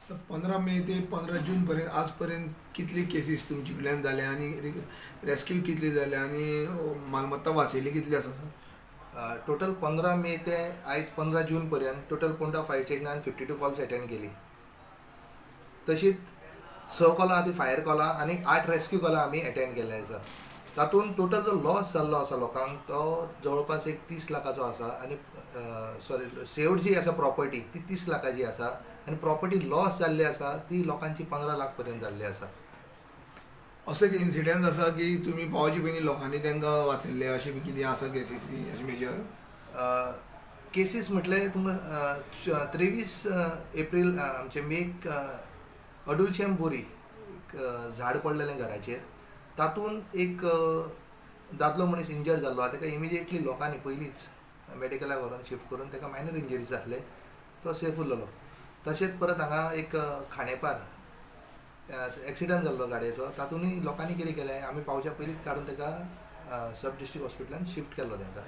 15 मे ते 15 जून पर्यंत आजपर्यंत कितली केसीस तुमचे कडल्यान जाल्या आनी रेस्क्यू कितली जाल्या आनी मालमत्ता वाचयली कितली आसा सर? टोटल 15 मे ते आयज 15 जून पर्यंत टोटल पोंडा फायर स्टेशनान 52 कॉल्स अटेंड केली. तशीच 6 कॉलां आदी फायर कॉलां आनी 8 रेस्क्यू कॉलां आमी अटेंड केल्ले आसा. तातूंत टोटल जो लॉस जाल्लो आसा लोकांक तो जवळपास एक 30 लाखाचो आसा आनी सेव्ड जी आसा प्रॉपर्टी ती 30 लाखाची आसा आनी प्रॉपर्टी लॉस जाल्ली आसा ती लोकांची 15 लाख पर्यंत जाल्ली आसा. असो एक इन्सिडंट आसा की तुमी पावचे पयलीं लोकांनी तांकां वाचयल्ले अशें बी कितें आसा केसीस बी अशें मेजर? केसीस म्हटल्यार तुमकां 23 एप्रील आमचे मेक अडुलशेम बोरी झाड पडलेलें घराचेर. तातूंत एक दादलो मनीस इंजर्ड जाल्लो आहा. ताका इमिजिएटली लोकांनी पयलींच मेडिकलाक व्हरून शिफ्ट करून ताका मायनर इंजरीज जातले, तो सेफ उरलेलो. तशेंच परत हांगा एक खांडेपार एक्सिडंट जाल्लो गाडयेचो. तातूंतय लोकांनी कितें केलें, आमी पावच्या पयलींच काडून ताका सब डिस्ट्रिक्ट हॉस्पिटलान शिफ्ट केल्लो तांकां.